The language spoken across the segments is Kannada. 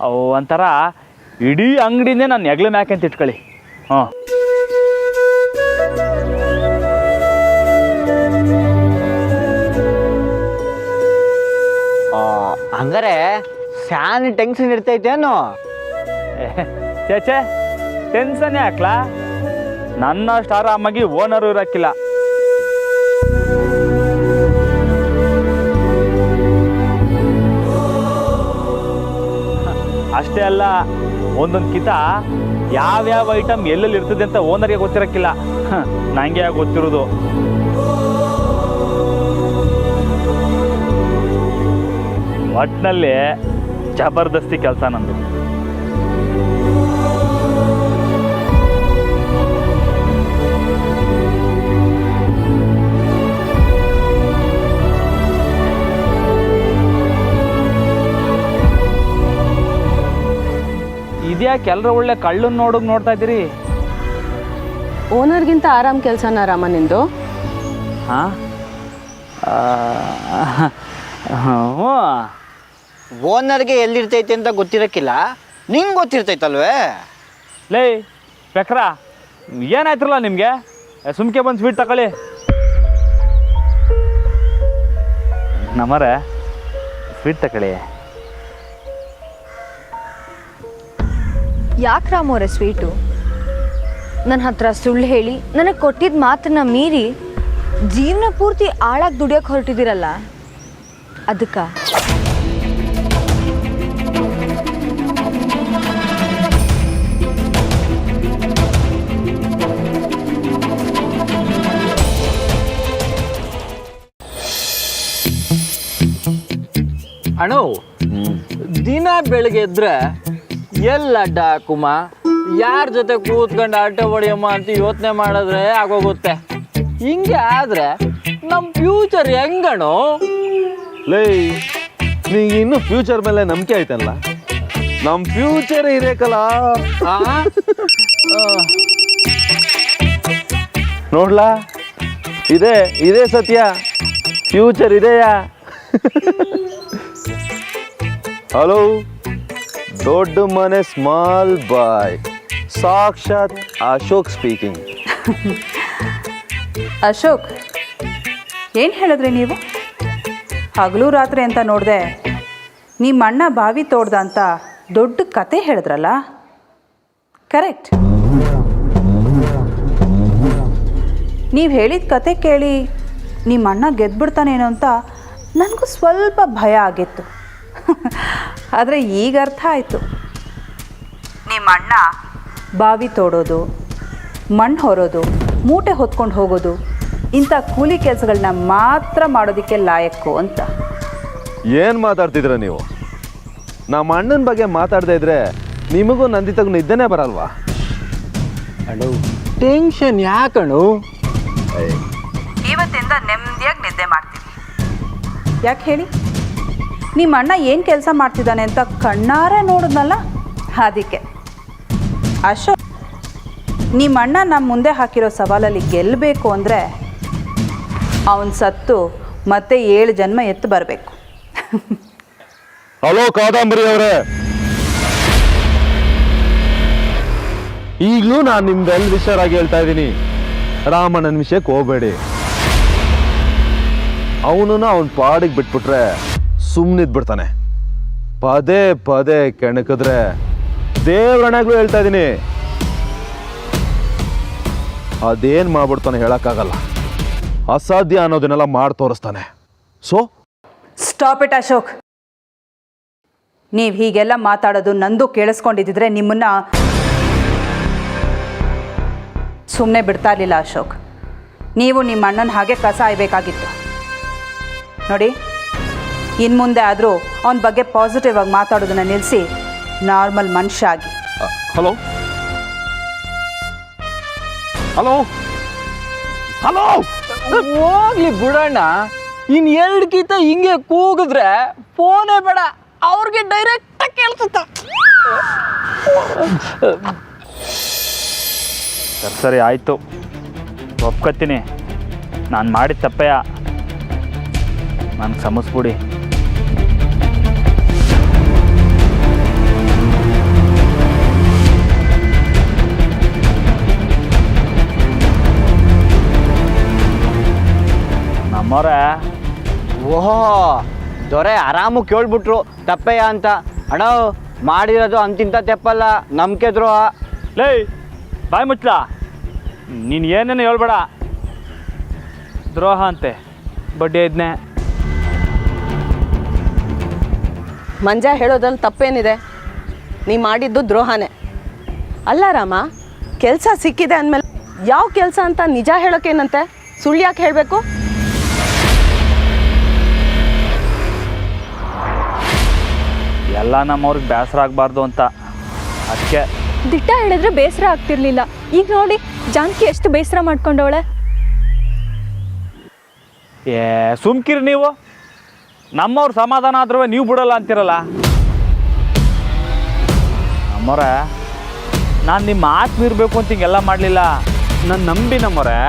ಅವು ಒಂಥರ ಇಡೀ ಅಂಗಡಿನೇ ನಾನು ಹೆಗ್ಲ ಮ್ಯಾಕೆ ಅಂತ ಇಟ್ಕೊಳ್ಳಿ. ಹಾಂ, ಹಂಗಾರೆ ಫ್ಯಾನ್ ಟೆನ್ಷನ್ ಇರ್ತೈತೇನು? ಚೇಚೆ ಟೆನ್ಷನ್ ಯಾಕ್ಲಾ, ನನ್ನಷ್ಟು ಆರಾಮಾಗಿ ಓನರು ಇರೋಕ್ಕಿಲ್ಲ. ಅಷ್ಟೇ ಅಲ್ಲ, ಒಂದೊಂದು ಕಿತ ಯಾವ್ಯಾವ ಐಟಮ್ ಎಲ್ಲೆಲ್ಲಿ ಇರ್ತದೆ ಅಂತ ಓನರ್ಗೆ ಗೊತ್ತಿರೋಕ್ಕಿಲ್ಲ, ನನಗೆ ಗೊತ್ತಿರೋದು. ಒಟ್ಟಿನಲ್ಲಿ ಜಬರ್ದಸ್ತಿ ಕೆಲಸ ನಂದು. ಇದ್ಯಾಕೆ ಎಲ್ಲರೂ ಒಳ್ಳೆ ಕಳ್ಳನ್ನು ನೋಡ್ತಾ ಇದ್ದೀರಿ? ಓನರ್ಗಿಂತ ಆರಾಮ್ ಕೆಲಸನ ರಾಮ ನಿಂದು? ಹಾಂ, ಓನರ್ಗೆ ಎಲ್ಲಿರ್ತೈತೆ ಅಂತ ಗೊತ್ತಿರಕ್ಕಿಲ್ಲ, ನಿಂಗೆ ಗೊತ್ತಿರ್ತೈತಲ್ವೇ? ಲೇ ಬೆಕ್ರ, ಏನಾಯ್ತ್ರಲ್ಲ ನಿಮಗೆ? ಸುಮ್ಕೆ ಬಂದು ಸ್ವೀಟ್ ತಗೊಳ್ಳಿ. ನಮ್ಮರೆ ಸ್ವೀಟ್ ತಗೊಳ್ಳಿ. ಯಾಕೆ ರಾಮೋರೆ ಸ್ವೀಟು? ನನ್ನ ಹತ್ರ ಸುಳ್ಳು ಹೇಳಿ ನನಗೆ ಕೊಟ್ಟಿದ್ದ ಮಾತನ್ನ ಮೀರಿ ಜೀವನ ಪೂರ್ತಿ ಆಳಾಗಿ ದುಡಿಯೋಕೆ ಹೊರಟಿದ್ದೀರಲ್ಲ, ಅದಕ್ಕೆ ಅಣ್ಣೋ, ದಿನ ಬೆಳಗ್ಗೆ ಎದ್ರೆ ಎಲ್ಲ ಅಡ್ಡ ಹಾಕುಮ, ಯಾರ ಜೊತೆ ಕೂತ್ಕೊಂಡು ಆಟ ಹೊಡಿಯಮ್ಮ ಅಂತ ಯೋಚನೆ ಮಾಡಿದ್ರೆ ಆಗೋಗುತ್ತೆ. ಹಿಂಗೆ ಆದ್ರೆ ನಮ್ಮ ಫ್ಯೂಚರ್ ಹೆಂಗಣೋ? ಲೇ, ನಿಂಗೆ ಇನ್ನೂ ಫ್ಯೂಚರ್ ಮೇಲೆ ನಂಬಿಕೆ ಆಯ್ತಲ್ಲ? ನಮ್ಮ ಫ್ಯೂಚರ್ ಇದೇಕಲ್ಲ. ನೋಡ್ಲಾ, ಇದೇ ಸತ್ಯ. ಫ್ಯೂಚರ್ ಇದೆಯಾ? ಹಲೋ, ದೊಡ್ಡ ಮನೆ ಸ್ಮಾಲ್ ಬಾಯ್, ಸಾಕ್ಷಾತ್ ಅಶೋಕ್ ಸ್ಪೀಕಿಂಗ್. ಅಶೋಕ್, ಏನು ಹೇಳಿದ್ರಿ ನೀವು? ಹಗಲು ರಾತ್ರಿ ಅಂತ ನೋಡಿದೆ ನಿಮ್ಮ ಅಣ್ಣ ಬಾವಿ ತೋಡ್ದ ಅಂತ ದೊಡ್ಡ ಕತೆ ಹೇಳಿದ್ರಲ್ಲ, ಕರೆಕ್ಟ್? ನೀವು ಹೇಳಿದ ಕತೆ ಕೇಳಿ ನಿಮ್ಮ ಅಣ್ಣ ಗೆದ್ಬಿಡ್ತಾನೇನೋ ಅಂತ ನನಗೂ ಸ್ವಲ್ಪ ಭಯ ಆಗಿತ್ತು. ಆದರೆ ಈಗ ಅರ್ಥ ಆಯಿತು. ನಿಮ್ಮ ಅಣ್ಣ ಬಾವಿ ತೋಡೋದು, ಮಣ್ಣು ಹೊರೋದು, ಮೂಟೆ ಹೊತ್ಕೊಂಡು ಹೋಗೋದು, ಇಂಥ ಕೂಲಿ ಕೆಲಸಗಳನ್ನ ಮಾತ್ರ ಮಾಡೋದಕ್ಕೆ ಲಾಯಕ್ಕು ಅಂತ. ಏನು ಮಾತಾಡ್ತಿದ್ರ ನೀವು? ನಮ್ಮ ಅಣ್ಣನ ಬಗ್ಗೆ ಮಾತಾಡದೇ ಇದ್ರೆ ನಿಮಗೂ ನಂದಿತಗೂ ನಿದ್ದೆನೇ ಬರಲ್ವಾ? ಅಣ್ಣು, ಟೆನ್ಷನ್ ಯಾಕಣು? ಇವತ್ತಿಂದ ನೆಮ್ಮದಿಯಾಗಿ ನಿದ್ದೆ ಮಾಡ್ತೀನಿ. ಯಾಕೆ ಹೇಳಿ? ನಿಮ್ಮ ಅಣ್ಣ ಏನು ಕೆಲಸ ಮಾಡ್ತಿದ್ದಾನೆ ಅಂತ ಕಣ್ಣಾರೆ ನೋಡಿದ್ನಲ್ಲ, ಅದಕ್ಕೆ. ಅಶೋಕ್, ನಿಮ್ಮ ಅಣ್ಣ ನಮ್ಮ ಮುಂದೆ ಹಾಕಿರೋ ಸವಾಲಲ್ಲಿ ಗೆಲ್ಲಬೇಕು ಅಂದರೆ ಅವನು ಸತ್ತು ಮತ್ತೆ 7 ಜನ್ಮ ಎತ್ತು ಬರಬೇಕು. ಹಲೋ ಕಾದಂಬರಿ ಅವರೇ, ಈಗಲೂ ನಾನು ನಿಮ್ದೆಲ್ಲ ವಿಷಯರಾಗಿ ಹೇಳ್ತಾ ಇದ್ದೀನಿ, ರಾಮಣ್ಣನ ವಿಷಯಕ್ಕೆ ಹೋಗಬೇಡಿ. ಅವನನ್ನ ಅವನ ಪಾಡಿಗೆ ಬಿಟ್ಬಿಟ್ರೆ ಸುಮ್ಮನಿದ್ಬಿಡ್ತಾನೆ. ಪದೇ ಪದೇ ಕೆಣಕಿದ್ರೆ ದೇವ್ರಣೆಗಳು ಹೇಳ್ತಾ ಇದ್ದೀನಿ, ಅದೇನು ಮಾಡ್ಬಿಡ್ತಾನೆ ಹೇಳಕ್ಕಾಗಲ್ಲ. ಅಸಾಧ್ಯ ಅನ್ನೋದನ್ನೆಲ್ಲ ಮಾಡಿ ತೋರಿಸ್ತಾನೆ. So stop it Ashok. ನೀವು ಹೀಗೆಲ್ಲ ಮಾತಾಡೋದು ನಂದು ಕೇಳಿಸ್ಕೊಂಡಿದ್ದಿದ್ರೆ ನಿಮ್ಮನ್ನ ಸುಮ್ಮನೆ ಬಿಡ್ತಾ ಇರಲಿಲ್ಲ ಅಶೋಕ್. ನೀವು ನಿಮ್ಮ ಅಣ್ಣನ ಹಾಗೆ ಕಸ ಆಯ್ಬೇಕಾಗಿತ್ತು. ನೋಡಿ, ಇನ್ನು ಮುಂದೆ ಆದರೂ ಅವನ ಬಗ್ಗೆ ಪಾಸಿಟಿವ್ ಆಗಿ ಮಾತಾಡೋದನ್ನ ನಿಲ್ಲಿಸಿ ನಾರ್ಮಲ್ ಮನುಷ್ಯ ಆಗಿ. ಹಲೋ ಹಲೋ ಹಲೋ, ಹೋಗ್ಲಿ ಬಿಡೋಣ. ಇನ್ನು 2 ಗೀತ ಹಿಂಗೆ ಕೂಗಿದ್ರೆ ಫೋನೇ ಬೇಡ, ಅವ್ರಿಗೆ ಡೈರೆಕ್ಟಾಗಿ ಕೇಳ್ಸುತ್ತ. ಸರಿ ಆಯಿತು, ಒಪ್ಕೊತೀನಿ. ನಾನು ಮಾಡಿದ ತಪ್ಪೆಯ, ನನಗೆ ಕ್ಷಮಿಸ್ಬಿಡಿ. ದೊರೆ ಆರಾಮು ಕೇಳ್ಬಿಟ್ರು ತಪ್ಪಯ್ಯ ಅಂತ. ಅಣ್ಣ ಮಾಡಿರೋದು ಅಂತಿಂತ ತೆಪ್ಪಲ್ಲ, ನಂಬಿಕೆ ದ್ರೋಹ. ಲೇ ಬಾಯ್ ಮುಚ್ಚಲ, ನೀನು ಏನೇನು ಹೇಳ್ಬೇಡ. ದ್ರೋಹ ಅಂತೆ, ಬಡ್ಡಿ ಐದನೇ. ಮಂಜ ಹೇಳೋದ್ರಲ್ಲಿ ತಪ್ಪೇನಿದೆ? ನೀ ಮಾಡಿದ್ದು ದ್ರೋಹನೇ ಅಲ್ಲ ರಾಮ. ಕೆಲಸ ಸಿಕ್ಕಿದೆ ಅಂದಮೇಲೆ ಯಾವ ಕೆಲಸ ಅಂತ ನಿಜ ಹೇಳೋಕ್ಕೇನಂತೆ? ಸುಳ್ಳು ಯಾಕೆ ಹೇಳಬೇಕು? ಎಲ್ಲ ನಮ್ಮವ್ರಿಗೆ ಬೇಸರ ಆಗಬಾರ್ದು ಅಂತ ಅದಕ್ಕೆ. ದಿಟ್ಟ ಹೇಳಿದ್ರೆ ಬೇಸರ ಆಗ್ತಿರ್ಲಿಲ್ಲ. ಈಗ ನೋಡಿ ಜಾನಕಿ ಎಷ್ಟು ಬೇಸರ ಮಾಡ್ಕೊಂಡವಳೆ. ಸುಮ್ಕಿರಿ ನೀವು. ನಮ್ಮವ್ರ ಸಮಾಧಾನ ಆದ್ರೂ ನೀವು ಬಿಡಲ್ಲ ಅಂತಿರಲ್ಲ. ನಮ್ಮವ್ರೆ, ನಾನು ನಿಮ್ಮ ಮಾತು ಮೀರಬೇಕು ಅಂತ ಹಿಂಗೆಲ್ಲ ಮಾಡಲಿಲ್ಲ. ನಾನು ನಂಬಿ ನಮ್ಮವ್ರೆ.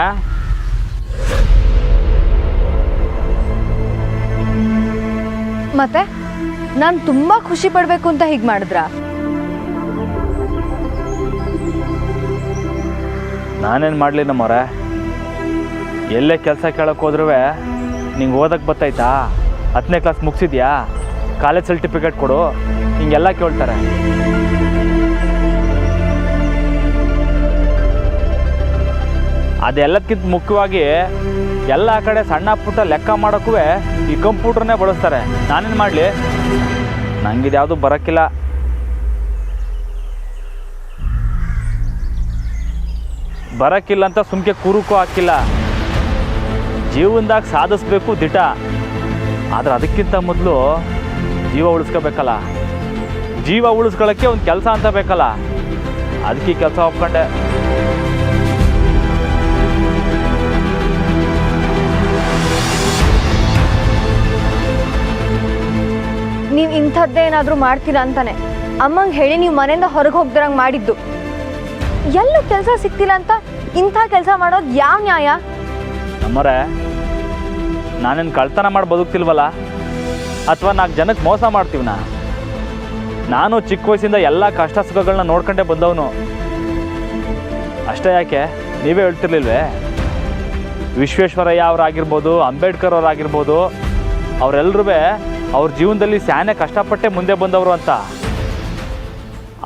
ಮತ್ತೆ ನಾನು ತುಂಬ ಖುಷಿ ಪಡಬೇಕು ಅಂತ ಹೀಗೆ ಮಾಡಿದ್ರಾ? ನಾನೇನು ಮಾಡಲಿ ನಮ್ಮವ್ರೆ. ಎಲ್ಲೇ ಕೆಲಸ ಕೇಳಕ್ಕೆ ಹೋದ್ರೂ ನಿಂಗೆ ಓದಕ್ಕೆ ಬತ್ತಾಯ್ತಾ, 10ನೇ ಕ್ಲಾಸ್ ಮುಗಿಸಿದ್ಯಾ, ಕಾಲೇಜ್ ಸರ್ಟಿಫಿಕೇಟ್ ಕೊಡು, ಹಿಂಗೆಲ್ಲ ಕೇಳ್ತಾರೆ. ಅದೆಲ್ಲದಕ್ಕಿಂತ ಮುಖ್ಯವಾಗಿ ಎಲ್ಲ ಕಡೆ ಸಣ್ಣ ಪುಟ್ಟ ಲೆಕ್ಕ ಮಾಡೋಕ್ಕೂ ಈ ಕಂಪ್ಯೂಟರ್ನೇ ಬಳಸ್ತಾರೆ. ನಾನೇನು ಮಾಡಲಿ? ನಂಗಿದ್ಯಾವುದು ಬರೋಕ್ಕಿಲ್ಲ. ಬರೋಕ್ಕಿಲ್ಲ ಅಂತ ಸುಮ್ಕೆ ಕೂರಕ್ಕೂ ಹಾಕಿಲ್ಲ. ಜೀವನದಾಗ ಸಾಧಿಸ್ಬೇಕು ದಿಟ. ಆದರೆ ಅದಕ್ಕಿಂತ ಮೊದಲು ಜೀವ ಉಳಿಸ್ಕೋಬೇಕಲ್ಲ. ಜೀವ ಉಳಿಸ್ಕೊಳ್ಳೋಕ್ಕೆ ಒಂದು ಕೆಲಸ ಅಂತ ಬೇಕಲ್ಲ. ಅದಕ್ಕೆ ಈ ಕೆಲಸ ಒಪ್ಕೊಂಡೆ. ನೀವು ಇಂಥದ್ದೇನಾದರೂ ಮಾಡ್ತೀರಾ ಅಂತಾನೆ ಅಮ್ಮಂಗೆ ಹೇಳಿ ನೀವು ಮನೆಯಿಂದ ಹೊರಗೆ ಹೋಗ್ದಿರಂಗೆ ಮಾಡಿದ್ದು. ಎಲ್ಲೂ ಕೆಲಸ ಸಿಗ್ತಿಲ್ಲ ಅಂತ ಇಂಥ ಕೆಲಸ ಮಾಡೋದು ಯಾವ ನ್ಯಾಯ? ನಮ್ಮರೆ, ನಾನೇನು ಕಳ್ತನ ಮಾಡಿ ಬದುಕ್ತಿಲ್ವಲ್ಲ, ಅಥವಾ 4 ಜನಕ್ಕೆ ಮೋಸ ಮಾಡ್ತೀವನ? ನಾನು ಚಿಕ್ಕ ವಯಸ್ಸಿಂದ ಎಲ್ಲ ಕಷ್ಟ ಸುಖಗಳನ್ನ ನೋಡ್ಕೊಂಡೇ ಬಂದವನು. ಅಷ್ಟೇ ಯಾಕೆ ನೀವೇ ಹೇಳ್ತಿರ್ಲಿಲ್ವೇ? ವಿಶ್ವೇಶ್ವರಯ್ಯ ಅವರಾಗಿರ್ಬೋದು, ಅಂಬೇಡ್ಕರ್ ಅವರಾಗಿರ್ಬೋದು, ಅವರೆಲ್ಲರೂ ಅವ್ರ ಜೀವನದಲ್ಲಿ ಸ್ಯಾನೆ ಕಷ್ಟಪಟ್ಟೆ ಮುಂದೆ ಬಂದವರು ಅಂತ.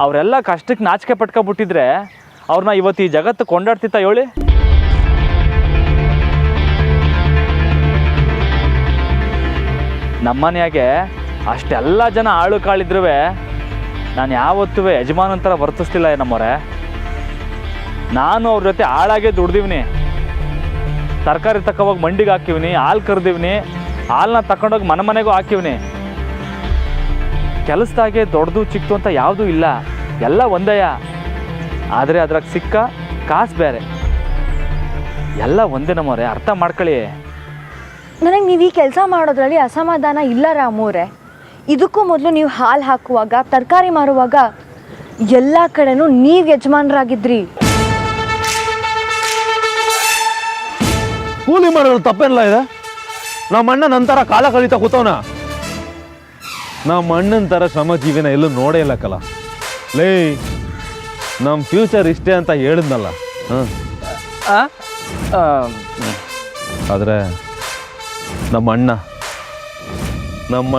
ಅವರೆಲ್ಲ ಕಷ್ಟಕ್ಕೆ ನಾಚಿಕೆ ಪಟ್ಕೊಬಿಟ್ಟಿದ್ರೆ ಅವ್ರನ್ನ ಇವತ್ತು ಈ ಜಗತ್ತು ಕೊಂಡಾಡ್ತಿತ್ತ ಹೇಳಿ? ನಮ್ಮನೆಯಾಗೆ ಅಷ್ಟೆಲ್ಲ ಜನ ಆಳು ಕಾಳಿದ್ರೂ ನಾನು ಯಾವತ್ತೂ ಯಜಮಾನನ ಥರ ವರ್ತಿಸ್ತಿಲ್ಲ ನಮ್ಮವರೇ. ನಾನು ಅವ್ರ ಜೊತೆ ಆಳಾಗೆ ದುಡ್ದಿವ್ನಿ. ತರಕಾರಿ ತಗೋಗಿ ಮಂಡಿಗೆ ಹಾಕಿವ್ನಿ, ಹಾಲು ಕರೆದಿವ್ನಿ, ಹಾಲನ್ನ ತಗೊಂಡೋಗಿ ಮನೆಗೂ ಹಾಕಿವ್ನಿ. ಕೆಲಸದಾಗೆ ದೊಡ್ಡದು ಚಿಕ್ಕದು ಅಂತ ಯಾವುದೂ ಇಲ್ಲ, ಎಲ್ಲ ಒಂದೇಯ. ಆದರೆ ಅದ್ರಾಗ ಸಿಕ್ಕ ಕಾಸು ಬೇರೆ. ಎಲ್ಲ ಒಂದೇ ನಮ್ಮವ್ರೆ, ಅರ್ಥ ಮಾಡ್ಕೊಳ್ಳಿ. ನನಗೆ ನೀವು ಈ ಕೆಲಸ ಮಾಡೋದ್ರಲ್ಲಿ ಅಸಮಾಧಾನ ಇಲ್ಲ ರಾಮೂರೇ. ಇದಕ್ಕೂ ಮೊದಲು ನೀವು ಹಾಲು ಹಾಕುವಾಗ, ತರಕಾರಿ ಮಾರುವಾಗ ಎಲ್ಲ ಕಡೆನೂ ನೀವು ಯಜಮಾನರಾಗಿದ್ರಿ. ಕೂಲಿ ಮಾಡೋದು ತಪ್ಪೇನಿಲ್ಲ ಇದೆ. ನಮ್ಮ ಅಣ್ಣ ನಂತರ ಕಾಲ ಕಳೀತಾ ಕೂತವನ. ನಮ್ಮ ಅಣ್ಣನ ಥರ ಶ್ರಮ ಜೀವಿನ ಎಲ್ಲೂ ನೋಡೇ ಇಲ್ಲಕ್ಕಲ್ಲ. ಲೇ, ನಮ್ಮ ಫ್ಯೂಚರ್ ಇಷ್ಟೇ ಅಂತ ಹೇಳಿದ್ನಲ್ಲ. ಆದರೆ ನಮ್ಮ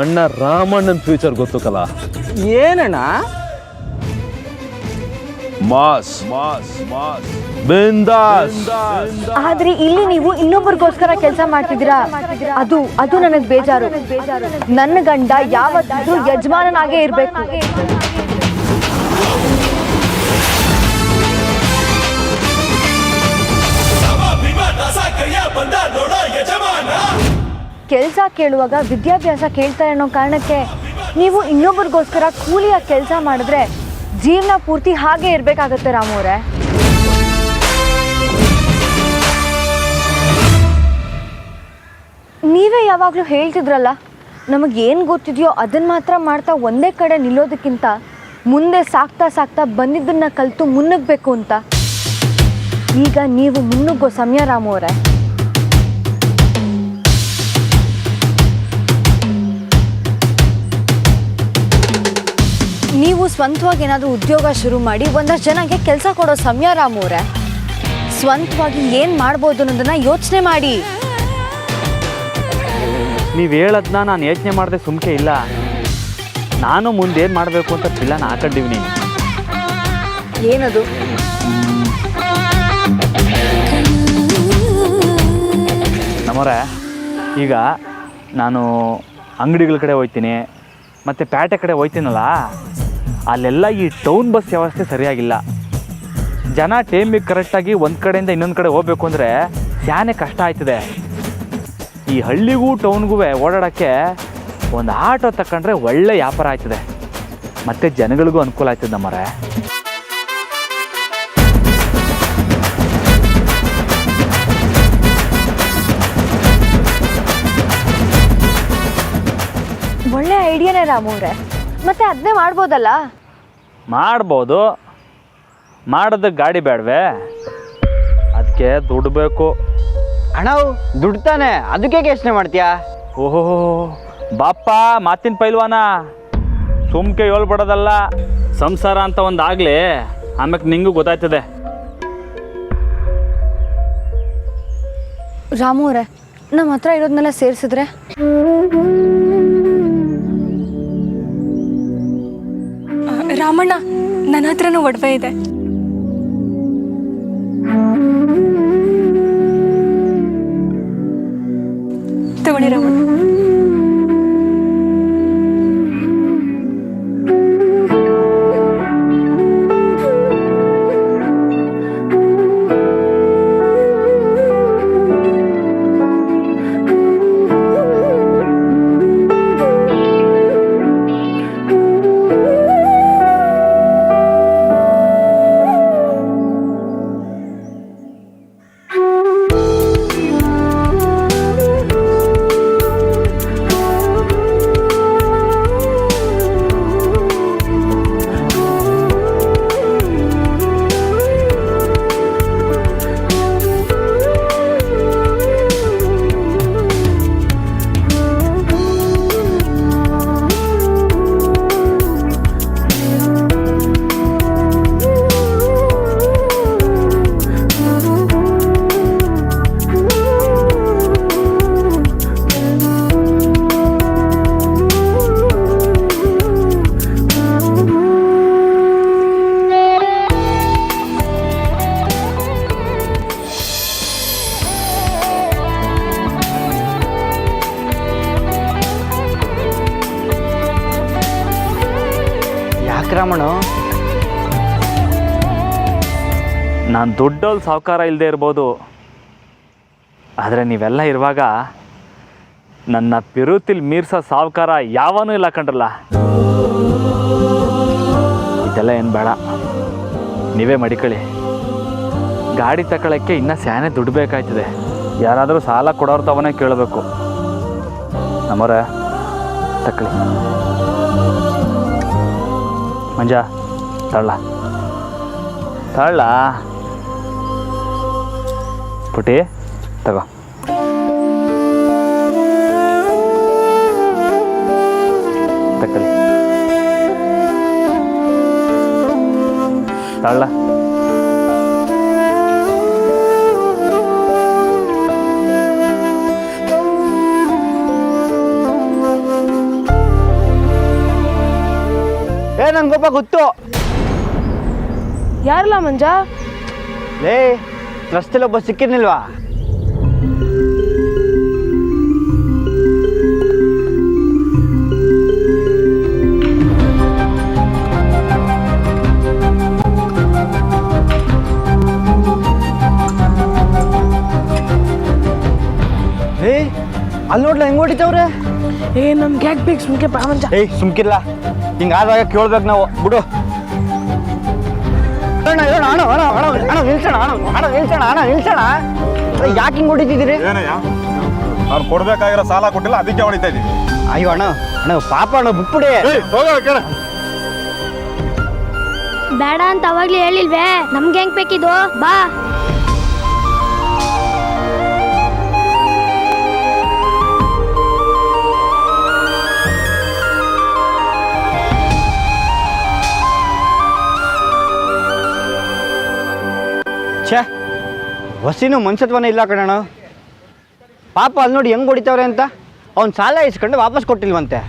ಅಣ್ಣ ರಾಮಣ್ಣನ ಫ್ಯೂಚರ್ ಗೊತ್ತು ಕಲ. ಏನಣ್ಣ? ಮಾಸ್ ಮಾಸ್ ಮಾಸ್ ಬಿಂದಾಸ್. ಆದ್ರೆ ಇಲ್ಲಿ ನೀವು ಇನ್ನೊಬ್ಬರಿಗೋಸ್ಕರ ಕೆಲಸ ಮಾಡ್ತಿದ್ದೀರಾ. ಅದು ನನಗೆ ಬೇಜಾರು. ನನ್ನ ಗಂಡ ಯಾವತ್ತಿದ್ರೂ ಯಜಮಾನನಾಗೇ ಇರಬೇಕು. ಕೆಲಸ ಕೇಳುವಾಗ ವಿದ್ಯಾಭ್ಯಾಸ ಕೇಳ್ತಾರೆ ಅನ್ನೋ ಕಾರಣಕ್ಕೆ ನೀವು ಇನ್ನೊಬ್ಬರಿಗೋಸ್ಕರ ಕೂಲಿಯಾಗಿ ಕೆಲಸ ಮಾಡಿದ್ರೆ ಜೀವನ ಪೂರ್ತಿ ಹಾಗೆ ಇರಬೇಕಾಗತ್ತೆ ರಾಮೋರೆ. ನೀವೇ ಯಾವಾಗಲೂ ಹೇಳ್ತಿದ್ರಲ್ಲ, ನಮಗೇನು ಗೊತ್ತಿದೆಯೋ ಅದನ್ನು ಮಾತ್ರ ಮಾಡ್ತಾ ಒಂದೇ ಕಡೆ ನಿಲ್ಲೋದಕ್ಕಿಂತ ಮುಂದೆ ಸಾಕ್ತಾ ಸಾಕ್ತಾ ಬಂದಿದ್ದನ್ನು ಕಲಿತು ಮುನ್ನುಗ್ಬೇಕು ಅಂತ. ಈಗ ನೀವು ಮುನ್ನುಗ್ಗೋ ಸಮಯ ರಾಮೋರೆ. ನೀವು ಸ್ವಂತವಾಗಿ ಏನಾದರೂ ಉದ್ಯೋಗ ಶುರು ಮಾಡಿ ಒಂದಷ್ಟು ಜನಕ್ಕೆ ಕೆಲಸ ಕೊಡೋ ಸಮಯ ರಾಮೋರೆ. ಸ್ವಂತವಾಗಿ ಏನು ಮಾಡ್ಬೋದು ಅನ್ನೋದನ್ನು ಯೋಚನೆ ಮಾಡಿ. ನೀವು ಹೇಳೋದನ್ನ ನಾನು ಯೋಚನೆ ಮಾಡದೆ ಸುಮ್ಕೆ ಇಲ್ಲ. ನಾನು ಮುಂದೇನು ಮಾಡಬೇಕು ಅಂತ ಪ್ಲಾನ್ ಹಾಕೊಂಡಿವ್ನಿ. ಏನದು? ನಮ್ಮವ್ರೆ, ಈಗ ನಾನು ಅಂಗಡಿಗಳ ಕಡೆ ಹೋಗ್ತೀನಿ ಮತ್ತು ಪೇಟೆ ಕಡೆ ಹೋಗ್ತೀನಲ್ಲ, ಅಲ್ಲೆಲ್ಲ ಈ ಟೌನ್ ಬಸ್ ವ್ಯವಸ್ಥೆ ಸರಿಯಾಗಿಲ್ಲ. ಜನ ಟೈಮಿಗೆ ಕರೆಕ್ಟಾಗಿ ಒಂದು ಕಡೆಯಿಂದ ಇನ್ನೊಂದು ಕಡೆ ಹೋಗ್ಬೇಕು ಅಂದರೆ ಸ್ಯಾನೆ ಕಷ್ಟ ಆಯ್ತದೆ. ಈ ಹಳ್ಳಿಗೂ ಟೌನ್ಗೂ ಓಡಾಡೋಕ್ಕೆ ಒಂದು ಆಟೋ ತಗೊಂಡ್ರೆ ಒಳ್ಳೆ ವ್ಯಾಪಾರ ಆಯ್ತದೆ, ಮತ್ತು ಜನಗಳಿಗೂ ಅನುಕೂಲ ಆಯ್ತದೆ ನಮ್ಮರೆ. ಒಳ್ಳೆ ಐಡಿಯಾನೇ ರಾಮವ್ರೆ. ಮತ್ತೆ ಅದನ್ನೇ ಮಾಡ್ಬೋದಲ್ಲ? ಮಾಡ್ಬೋದು, ಮಾಡೋದಕ್ಕೆ ಗಾಡಿ ಬೇಡವೇ? ಅದಕ್ಕೆ ದುಡ್ಡು ಬೇಕು. ಅಣ್ಣ ದುಡ್ಡು ತಾನೆ, ಅದಕ್ಕೆ ಯೋಚನೆ ಮಾಡ್ತೀಯಾ? ಓಹೋ ಬಾಪ್ಪ ಮಾತಿನ ಪೈಲ್ವಾನ, ಸುಮ್ಕೆ ಹೇಳ್ಬಿಡೋದಲ್ಲ. ಸಂಸಾರ ಅಂತ ಒಂದಾಗಲಿ, ಆಮೇಲೆ ನಿಂಗೂ ಗೊತ್ತಾಯ್ತದೆ. ರಾಮವ್ರೆ, ನಮ್ಮ ಹತ್ರ ಇರೋದನ್ನೆಲ್ಲ ಸೇರಿಸಿದ್ರೆ? ರಾಮಣ್ಣ, ನನ್ನ ಹತ್ರನೂ ಒಡವೆ ಇದೆ. ತಗೊಳ್ಳಿ ರಾಮಣ್ಣ. ರಾಮಣ್ಣ, ನಾನು ದುಡ್ಡಲ್ಲಿ ಸಾಹುಕಾರ ಇಲ್ಲದೆ ಇರ್ಬೋದು, ಆದರೆ ನೀವೆಲ್ಲ ಇರುವಾಗ ನನ್ನ ಪಿರುತಿಲ್ ಮೀರ್ಸೋ ಸಾಹುಕಾರ ಯಾವನೂ ಇಲ್ಲ ಕಂಡ್ರಲ್ಲ. ಇದೆಲ್ಲ ಏನು ಬೇಡ, ನೀವೇ ಮಡಿಕೊಳ್ಳಿ. ಗಾಡಿ ತಗೊಳ್ಳೋಕ್ಕೆ ಇನ್ನೂ ಸ್ಯಾನೆ ದುಡ್ಡು ಬೇಕಾಯ್ತದೆ. ಯಾರಾದರೂ ಸಾಲ ಕೊಡೋರು ತವನೇ ಕೇಳಬೇಕು. ನಮ್ಮವ್ರೆ, ತಗೊಳ್ಳಿ. ಮಂಜ, ತಳ್ಳ ಪುಟಿ, ತಗೋ. ತಕ್ಕಲಿ, ತಳ್ಳ. ನಂಗೊಬ್ಬ ಗೊತ್ತು. ಯಾರಲ್ಲ ಮಂಜ? ಲೇ, ರಸ್ತೆಲಿ ಒಬ್ಬ ಸಿಕ್ಕಿರ್ನಿಲ್ವಾ? ಲೇ, ಅಲ್ಲಿ ನೋಡ್ಲ ಹೆಂಗ್ ಹೊಡಿತವ್ರೆ? ನಮ್ಗೆ ಯಾಕೆ ಬೇಕು? ಸುಮ್ಕೆ ಬಾ ಮಂಜ. ಸುಮ್ಕಿಲ್ಲ, ಹಿಂಗಾದಾಗ ಕೇಳ್ಬೇಕು ನಾವು. ಬಿಡು ನಿಲ್ಸೋಣ. ಯಾಕೆ ಹಿಂಗ್ ಹೊಡಿತಿದ್ದೀರಿ? ಏನಯ್ಯ, ಅವ್ರು ಕೊಡ್ಬೇಕಾಗಿರೋ ಸಾಲ ಕೊಟ್ಟಿಲ್ಲ, ಅದಕ್ಕೆ ಹೊಡಿತಾ ಇದ್ದೀವಿ. ಅಯ್ಯೋ ಅಣ್ಣ ಪಾಪ ಬಿಟ್ಬಿಡಿ. ಬೇಡ ಅಂತ ಅವಾಗ್ಲೇ ಹೇಳಿಲ್ವೇ? ನಮ್ಗೆ ಹೆಂಗ್ ಬೇಕಿದು? ಬಾ. ಛೇ, ವಸಿನೂ ಮನ್ಸತ್ವನೇ ಇಲ್ಲ ಕಣಣ್ಣ. ಪಾಪ ಅಲ್ಲಿ ನೋಡಿ ಹೆಂಗ್ ಹೊಡಿತಾವ್ರೆ ಅಂತ. ಅವ್ನು ಸಾಲ ಇಸ್ಕೊಂಡು ವಾಪಸ್ ಕೊಟ್ಟಿಲ್ವಂತೆ.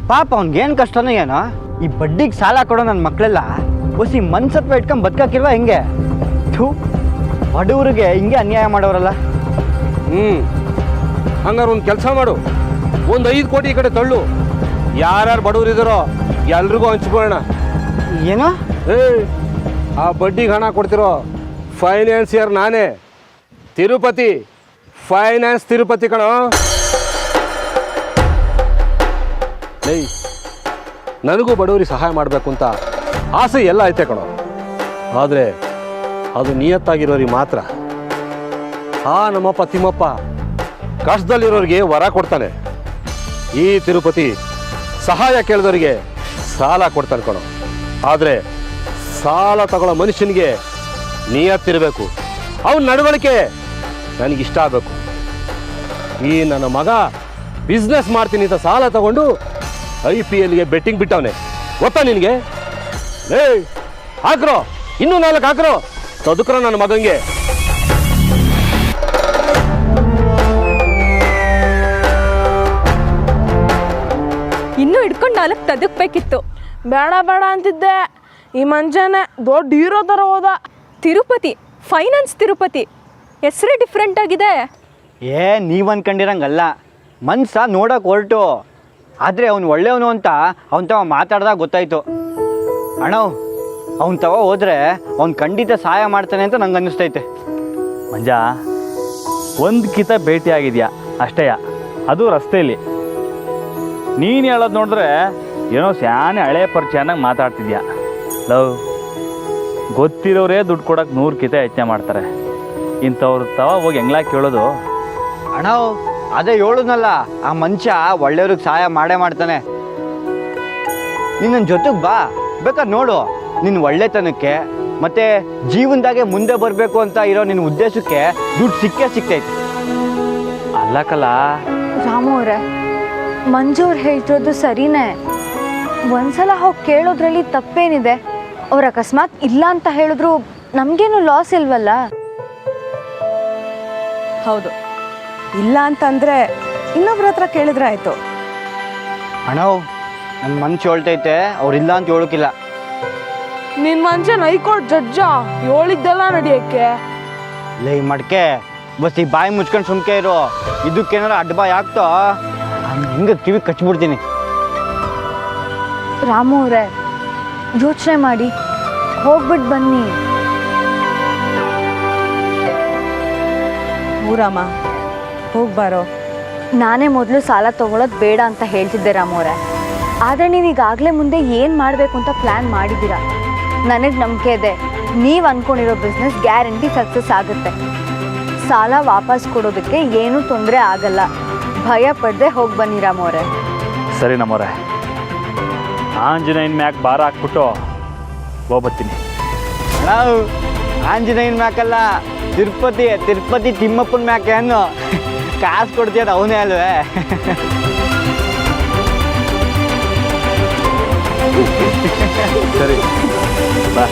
ಪಾಪ ಅವ್ನಿಗೇನು ಕಷ್ಟನೋ ಏನೋ, ಈ ಬಡ್ಡಿಗೆ ಸಾಲ ಕೊಡೋ ನನ್ನ ಮಕ್ಕಳೆಲ್ಲ ಹೊಸಿ ಮನ್ಸತ್ವ ಇಟ್ಕೊಂಡು ಬದುಕಾಕಿಲ್ವಾ ಹೆಂಗೆ? ಥೂ, ಬಡವ್ರಿಗೆ ಹಿಂಗೆ ಅನ್ಯಾಯ ಮಾಡೋರಲ್ಲ. ಹಂಗಾರೆ ಒಂದು ಕೆಲಸ ಮಾಡು, ಒಂದು 5 ಕೋಟಿ ಈ ಕಡೆ ತಳ್ಳು. ಯಾರ್ಯಾರು ಬಡವರಿದ್ದಾರೋ ಎಲ್ರಿಗೂ ಹಂಚ್ಕೊಳ್ಳೋಣ. ಏನೋ ಆ ಬಡ್ಡಿಗೆ ಹಣ ಕೊಡ್ತಿರೋ ಫೈನಾನ್ಸಿಯರ್ ನಾನೇ, ತಿರುಪತಿ ಫೈನಾನ್ಸ್ ತಿರುಪತಿ ಕಣೋ. ಏಯ್, ನನಗೂ ಬಡವರಿಗೆ ಸಹಾಯ ಮಾಡಬೇಕು ಅಂತ ಆಸೆ ಎಲ್ಲ ಐತೆ ಕಣೋ, ಆದರೆ ಅದು ನಿಯತ್ತಾಗಿರೋರಿಗೆ ಮಾತ್ರ. ನಮ್ಮಪ್ಪ ತಿಮ್ಮಪ್ಪ ಕಷ್ಟದಲ್ಲಿರೋರಿಗೆ ವರ ಕೊಡ್ತಾನೆ. ಈ ತಿರುಪತಿ ಸಹಾಯ ಕೇಳಿದವರಿಗೆ ಸಾಲ ಕೊಡ್ತಾನೆ ಕಣೋ. ಆದರೆ ಸಾಲ ತಗೊಳ್ಳೋ ಮನುಷ್ಯನಿಗೆ ನಿಯತ್ತಿರಬೇಕು, ಅವನ ನಡವಳಿಕೆ ನನಗಿಷ್ಟ ಆಗಬೇಕು. ಈ ನನ್ನ ಮಗ ಬಿಸ್ನೆಸ್ ಮಾಡ್ತೀನಿ ಅಂತ ಸಾಲ ತಗೊಂಡು IPLಗೆ ಬೆಟ್ಟಿಂಗ್ ಬಿಟ್ಟವನೆ, ಗೊತ್ತಾ ನಿನಗೆ? ಹಾಕ್ರೋ, ಇನ್ನೂ 4 ಹಾಕ್ರೋ, ತದುಕ್ರೋ ನನ್ನ ಮಗಂಗೆ. ಇನ್ನೂ ಹಿಡ್ಕೊಂಡು 4 ತದಕ್ಬೇಕಿತ್ತು. ಬೇಡ ಬೇಡ ಅಂತಿದ್ದೆ, ಈ ಮಂಜಾನೆ ದೊಡ್ಡ ಹೀರೋ ಥರ ಹೋದ. ತಿರುಪತಿ ಫೈನಾನ್ಸ್ ತಿರುಪತಿ ಹೆಸರೇ ಡಿಫ್ರೆಂಟ್ ಆಗಿದೆ. ನೀವು ಅನ್ಕೊಂಡಿರಂಗಲ್ಲ, ಮನ್ಸ ನೋಡೋಕೆ ಹೊರಟು. ಆದರೆ ಅವ್ನು ಒಳ್ಳೆಯವನು ಅಂತ ಅವನ ತವ ಮಾತಾಡ್ದಾಗ ಗೊತ್ತಾಯ್ತು. ಅಣ್ಣ, ಅವನ ತವ ಹೋದರೆ ಅವ್ನು ಖಂಡಿತ ಸಹಾಯ ಮಾಡ್ತಾನೆ ಅಂತ ನಂಗೆ ಅನ್ನಿಸ್ತೈತೆ. ಮಂಜ, ಒಂದು ಕಿತ ಭೇಟಿ ಆಗಿದ್ಯಾ ಅಷ್ಟೇ, ಅದು ರಸ್ತೆಯಲ್ಲಿ. ನೀನು ಹೇಳೋದು ನೋಡಿದ್ರೆ ಏನೋ ಸ್ಯಾನೆ ಹಳೆ ಪರಿಚಯನಾಗ ಮಾತಾಡ್ತಿದ್ಯಾ. ಲವ್, ಗೊತ್ತಿರೋರೇ ದುಡ್ಡು ಕೊಡೋಕೆ 100 ಕಿತ ಯೋಚನೆ ಮಾಡ್ತಾರೆ. ಇಂಥವ್ರ ತವ ಹೋಗಿ ಹೆಂಗ್ಲಾ ಕೇಳೋದು? ಅಣ್ಣ, ಅದೇ ಹೇಳುದ್ನಲ್ಲ, ಆ ಮನುಷ್ಯ ಒಳ್ಳೆಯವ್ರಿಗೆ ಸಹಾಯ ಮಾಡೇ ಮಾಡ್ತಾನೆ. ನೀನು ನನ್ನ ಜೊತೆಗೆ ಬಾ, ಬೇಕಾದ್ರೆ ನೋಡು. ನಿನ್ನ ಒಳ್ಳೆತನಕ್ಕೆ ಮತ್ತು ಜೀವನದಾಗೆ ಮುಂದೆ ಬರಬೇಕು ಅಂತ ಇರೋ ನಿನ್ನ ಉದ್ದೇಶಕ್ಕೆ ದುಡ್ಡು ಸಿಗ್ತೈತೆ. ಅಲ್ಲಕಲ್ಲ ರಾಮು ಅವರೇ, ಮಂಜು ಅವ್ರು ಹೇಳ್ತಿರೋದು ಸರಿನೇ. ಒಂದ್ಸಲ ಹೋಗಿ ಕೇಳೋದ್ರಲ್ಲಿ ತಪ್ಪೇನಿದೆ? ಅವ್ರು ಅಕಸ್ಮಾತ್ ಇಲ್ಲ ಅಂತ ಹೇಳಿದ್ರು ನಮಗೇನು ಲಾಸ್ ಇಲ್ವಲ್ಲ? ಹೌದು, ಇಲ್ಲ ಅಂತಂದರೆ ಇನ್ನೊಬ್ರ ಹತ್ರ ಕೇಳಿದ್ರೆ ಆಯಿತು. ಅಣ್ಣ, ನನ್ನ ಮನ್ಸು ಹೇಳ್ತೈತೆ, ಅವ್ರಿಲ್ಲ ಅಂತ ಹೇಳೋಕ್ಕಿಲ್ಲ. ನಿನ್ನ ಮಂಜನ್ ಹೈಕೋರ್ಟ್ ಜಡ್ಜ ಹೇಳಿದ್ದೆಲ್ಲ ನಡೆಯೋಕ್ಕೆ. ಲೇ ಮಡ್ಕೆ, ಬಸ್ ಈ ಬಾಯಿ ಮುಚ್ಕೊಂಡು ಸುಮ್ಕೆ ಇರು. ಇದಕ್ಕೇನಾರ ಅಡ್ಡಬಾಯಿ ಆಗ್ತೋ ಹಿಂಗೆ ಕಿವಿ ಕಚ್ಬಿಡ್ತೀನಿ. ರಾಮು ಅವರೇ, ಯೋಚನೆ ಮಾಡಿ ಹೋಗ್ಬಿಟ್ಟು ಬನ್ನಿ. ಊರಮ್ಮ, ಹೋಗ್ಬಾರೋ. ನಾನೇ ಮೊದಲು ಸಾಲ ತೊಗೊಳೋದು ಬೇಡ ಅಂತ ಹೇಳ್ತಿದ್ದೆ ರಾಮು ಅವರೇ, ಆದರೆ ನೀವು ಈಗಾಗಲೇ ಮುಂದೆ ಏನು ಮಾಡಬೇಕು ಅಂತ ಪ್ಲ್ಯಾನ್ ಮಾಡಿದ್ದೀರಾ. ನನಗೆ ನಂಬಿಕೆ ಇದೆ, ನೀವು ಅಂದ್ಕೊಂಡಿರೋ ಬಿಸ್ನೆಸ್ ಗ್ಯಾರಂಟಿ ಸಕ್ಸಸ್ ಆಗುತ್ತೆ. ಸಾಲ ವಾಪಸ್ ಕೊಡೋದಕ್ಕೆ ಏನೂ ತೊಂದರೆ ಆಗಲ್ಲ. ಭಯ ಪಡದೆ ಹೋಗಿ ಬನ್ನಿ ರಾಮು ಅವರೇ. ಸರಿ ನಮ್ಮವ್ರೆ, ಆಂಜನೇಯನ ಮ್ಯಾಕ್ ಭಾರ ಹಾಕ್ಬಿಟ್ಟು ಹೋಗ್ಬರ್ತೀನಿ. ಅಣ್ಣ, ಆಂಜನೇಯನ ಮ್ಯಾಕಲ್ಲ, ತಿರುಪತಿ ತಿಮ್ಮಪ್ಪನ ಮ್ಯಾಕೆ ಅನ್ನು ಕಾಸು ಕೊಡ್ತೀಯದ ಅವನೇ ಅಲ್ವೇ? ಸರಿ ಬಾ.